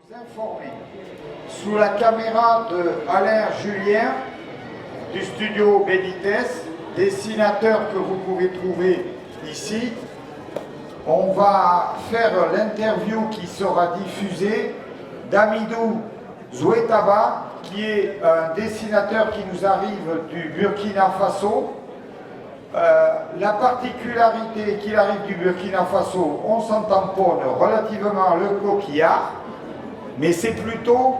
Informé. Sous la caméra de Alain Julien du studio Benitez, dessinateur que vous pouvez trouver ici, on va faire l'interview qui sera diffusée d'Amidou Zouetaba, qui est un dessinateur qui nous arrive du Burkina Faso. La particularité qu'il arrive du Burkina Faso, on s'en tamponne relativement le coquillard, mais c'est plutôt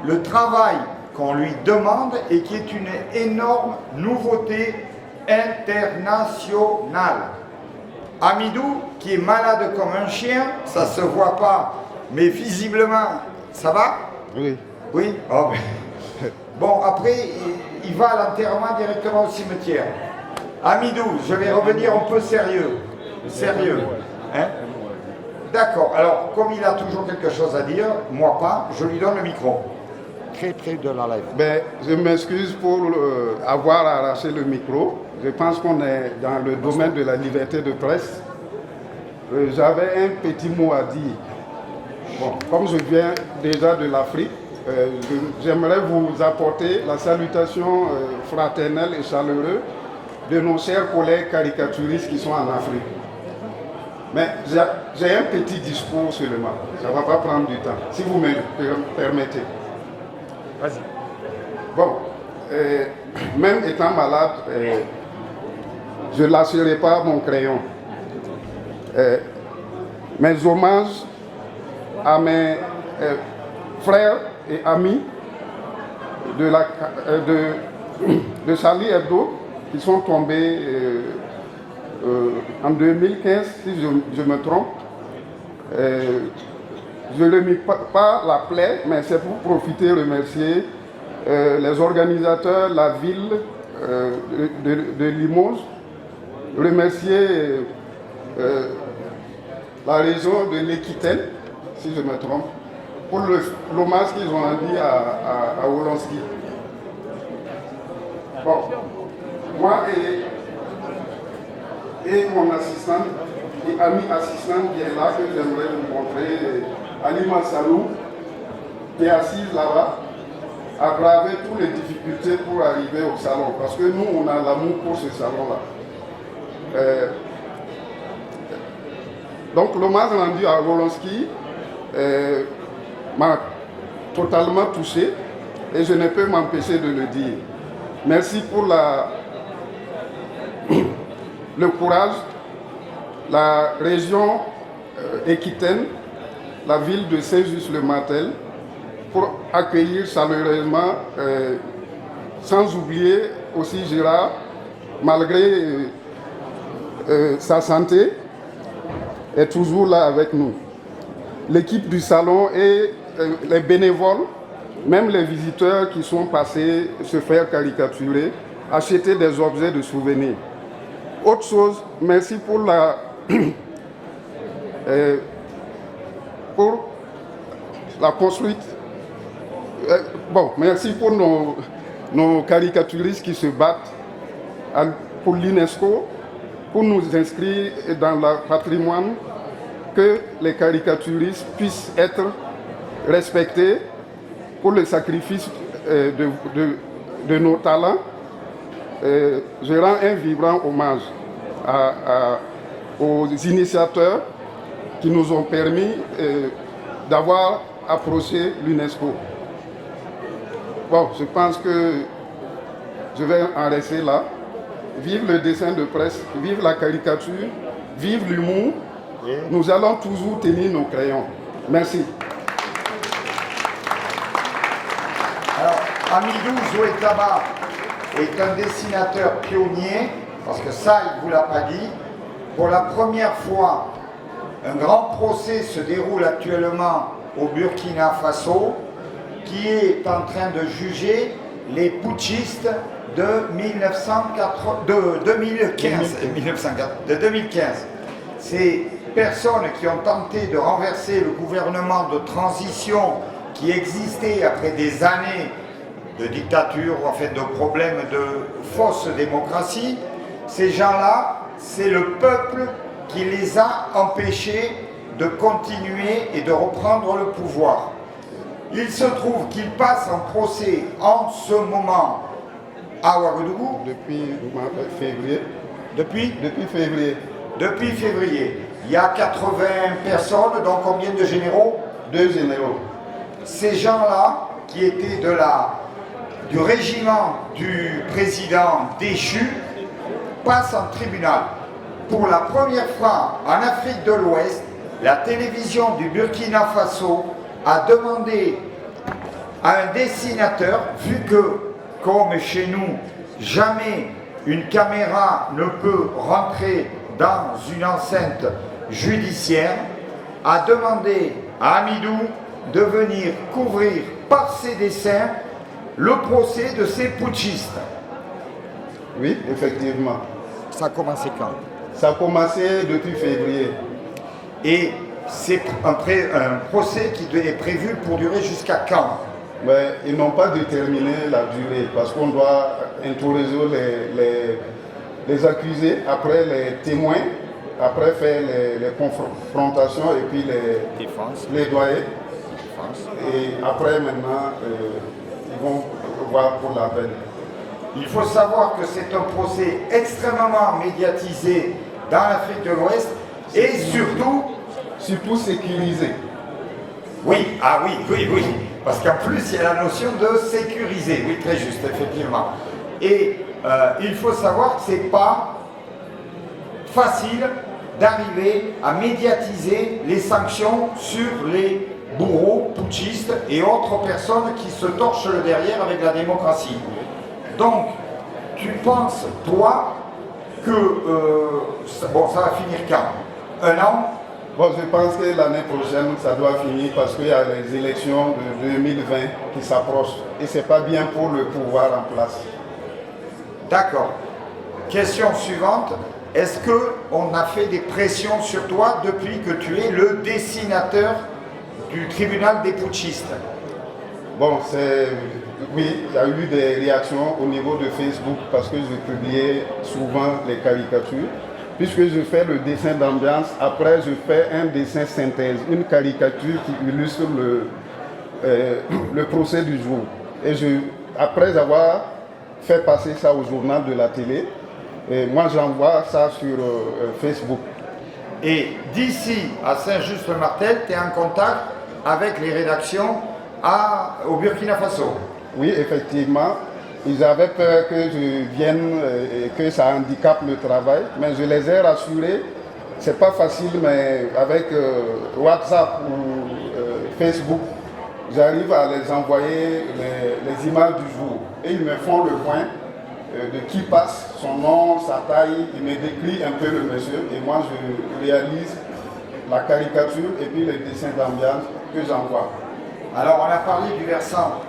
le travail qu'on lui demande et qui est une énorme nouveauté internationale. Amidou, qui est malade comme un chien, ça se voit pas, mais visiblement, ça va? Oui. Oui? Oh, bon, après, il va à l'enterrement directement au cimetière. Amidou, je vais revenir un peu sérieux. Sérieux. Hein? D'accord. Alors, comme il a toujours quelque chose à dire, moi pas, je lui donne le micro. Très près de la live. Ben, je m'excuse pour avoir arraché le micro. Je pense qu'on est dans le domaine de la liberté de presse. J'avais un petit mot à dire. Bon, comme je viens déjà de l'Afrique, j'aimerais vous apporter la salutation fraternelle et chaleureuse de nos chers collègues caricaturistes qui sont en Afrique. Mais j'ai un petit discours seulement. Ça ne va pas prendre du temps, si vous me permettez. Vas-y. Bon, même étant malade, je ne lâcherai pas mon crayon. Mes hommages à mes frères et amis de Charlie Hebdo qui sont tombés en 2015, si je me trompe. Je ne mis pas la plaie, mais c'est pour profiter et remercier les organisateurs, la ville de Limoges, remercier la région de l'Équitaine, si je me trompe, pour l'hommage qu'ils ont rendu à Wolonski. Bon, moi et mon assistante et ami assistante qui est là, que j'aimerais vous montrer, Alima Salou, qui est assise là-bas, a bravé toutes les difficultés pour arriver au salon, parce que nous, on a l'amour pour ce salon-là. Donc l'hommage rendu à Wolonski m'a totalement touché et je ne peux m'empêcher de le dire. Merci pour le courage, la région Équitaine, la ville de Saint-Just-le-Martel, pour accueillir chaleureusement, sans oublier aussi Gérard, malgré sa santé, est toujours là avec nous. L'équipe du salon et les bénévoles, même les visiteurs qui sont passés se faire caricaturer, acheter des objets de souvenirs. Autre chose, merci pour la construite. Bon, merci pour nos caricaturistes qui se battent pour l'UNESCO, pour nous inscrire dans le patrimoine, que les caricaturistes puissent être respectés pour le sacrifice de nos talents. Je rends un vibrant hommage aux initiateurs qui nous ont permis d'avoir approché l'UNESCO. Bon, je pense que je vais en rester là. Vive le dessin de presse, vive la caricature, vive l'humour. Nous allons toujours tenir nos crayons. Merci. Alors, Amidou Zouetaba est un dessinateur pionnier, parce que ça, il ne vous l'a pas dit. Pour la première fois, un grand procès se déroule actuellement au Burkina Faso, qui est en train de juger les putschistes de 2015. Ces personnes qui ont tenté de renverser le gouvernement de transition qui existait après des années de dictature, en fait de problèmes de fausse démocratie, ces gens-là, c'est le peuple qui les a empêchés de continuer et de reprendre le pouvoir. Il se trouve qu'il passe en procès en ce moment à Ouagadougou. Depuis février. Depuis Février. Depuis février. Il y a 80 personnes, dont combien de généraux? 2 généraux. Ces gens-là, qui étaient du régiment du président déchu, passent en tribunal. Pour la première fois en Afrique de l'Ouest, la télévision du Burkina Faso a demandé à un dessinateur, vu que, comme chez nous, jamais une caméra ne peut rentrer dans une enceinte judiciaire, a demandé à Amidou de venir couvrir par ses dessins le procès de ces putschistes. Oui, effectivement. Ça a commencé quand? Ça a commencé depuis février. Et c'est un procès qui est prévu pour durer jusqu'à quand? Mais ils n'ont pas déterminé la durée parce qu'on doit interroger les accusés, après les témoins, après faire les confrontations et puis les doyers. Et après maintenant, ils vont voir pour la peine. Il faut savoir que c'est un procès extrêmement médiatisé dans l'Afrique de l'Ouest et surtout sécurisé. Oui, ah oui, parce qu'en plus il y a la notion de sécuriser, oui, très juste, effectivement. Et il faut savoir que ce n'est pas facile d'arriver à médiatiser les sanctions sur les bourreaux, putschistes et autres personnes qui se torchent le derrière avec la démocratie. Donc, tu penses, toi, que ça va finir quand? 1 an? Bon, je pense que l'année prochaine, ça doit finir parce qu'il y a les élections de 2020 qui s'approchent et ce n'est pas bien pour le pouvoir en place. D'accord. Question suivante. Est-ce qu'on a fait des pressions sur toi depuis que tu es le dessinateur du tribunal des putschistes? Bon, oui, il y a eu des réactions au niveau de Facebook parce que je publiais souvent les caricatures. Puisque je fais le dessin d'ambiance, après je fais un dessin synthèse, une caricature qui illustre le procès du jour. Et après avoir fait passer ça au journal de la télé, moi j'envoie ça sur Facebook. Et d'ici à Saint-Just-le-Martel, tu es en contact avec les rédactions au Burkina Faso? Oui, effectivement. Ils avaient peur que je vienne et que ça handicape le travail, mais je les ai rassurés. C'est pas facile, mais avec WhatsApp ou Facebook, j'arrive à les envoyer les images du jour. Et ils me font le point de qui passe, son nom, sa taille, ils me décrivent un peu le monsieur et moi je réalise la caricature et puis les dessins d'ambiance que j'envoie. Alors on a parlé du versant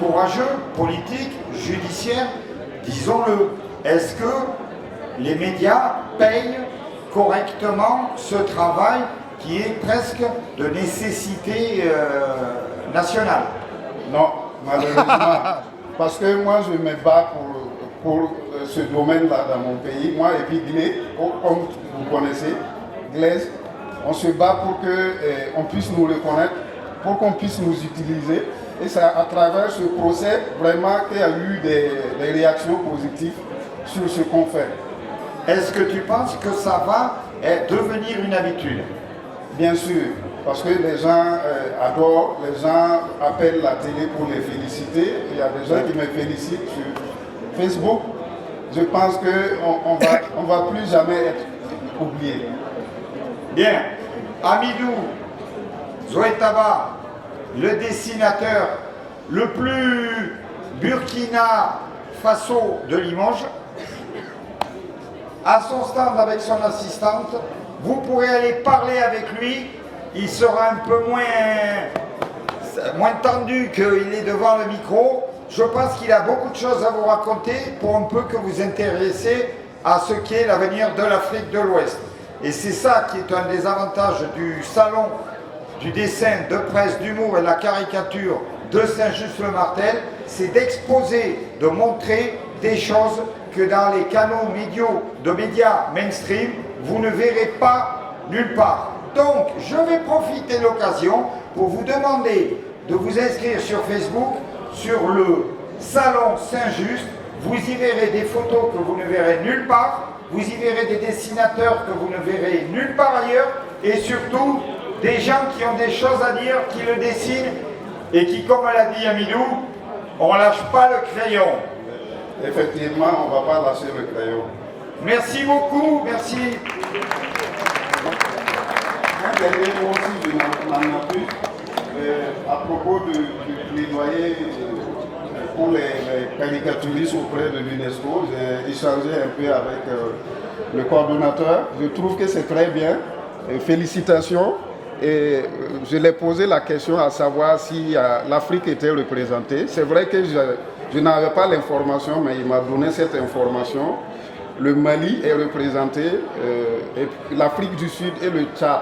courageux, politique, judiciaire, disons-le. Est-ce que les médias payent correctement ce travail qui est presque de nécessité nationale? Non, malheureusement. Parce que moi je me bats pour ce domaine-là dans mon pays. Moi et puis Glé, comme vous connaissez, Glaise, on se bat pour qu'on puisse nous reconnaître, pour qu'on puisse nous utiliser. Et c'est à travers ce procès vraiment qu'il y a eu des réactions positives sur ce qu'on fait. Est-ce que tu penses que ça va devenir une habitude? Bien sûr, parce que les gens adorent, les gens appellent la télé pour les féliciter. Il y a des gens qui me félicitent sur Facebook. Je pense qu'on ne va plus jamais être oublié. Bien. Amidou Zoetaba, le dessinateur le plus Burkina Faso de Limoges, à son stand avec son assistante. Vous pourrez aller parler avec lui, il sera un peu moins tendu qu'il est devant le micro. Je pense qu'il a beaucoup de choses à vous raconter pour un peu que vous intéressez à ce qu'est l'avenir de l'Afrique de l'Ouest. Et c'est ça qui est un des avantages du salon du dessin, de presse, d'humour et de la caricature de Saint-Just-le-Martel, c'est d'exposer, de montrer des choses que dans les canaux médias mainstream, vous ne verrez pas nulle part. Donc, je vais profiter de l'occasion pour vous demander de vous inscrire sur Facebook, sur le Salon Saint-Just. Vous y verrez des photos que vous ne verrez nulle part, vous y verrez des dessinateurs que vous ne verrez nulle part ailleurs, et surtout des gens qui ont des choses à dire, qui le dessinent, et qui, comme l'a dit Amidou, on lâche pas le crayon. Effectivement, on ne va pas lâcher le crayon. Merci beaucoup, merci. Un dernier mot aussi, je n'en ai plus, à propos du plaidoyer pour les caricaturistes auprès de l'UNESCO. J'ai échangé un peu avec le coordonnateur. Je trouve que c'est très bien. Félicitations. Et je l'ai posé la question à savoir si l'Afrique était représentée. C'est vrai que je n'avais pas l'information, mais il m'a donné cette information. Le Mali est représenté, l'Afrique du Sud et le Tchad.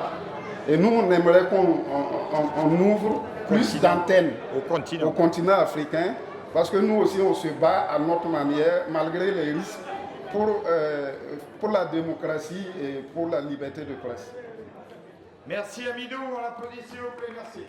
Et nous, on aimerait qu'on ouvre plus d'antennes au continent africain, parce que nous aussi, on se bat à notre manière, malgré les risques, pour la démocratie et pour la liberté de presse. Merci Amidou, on l'applaudit s'il vous plaît, merci.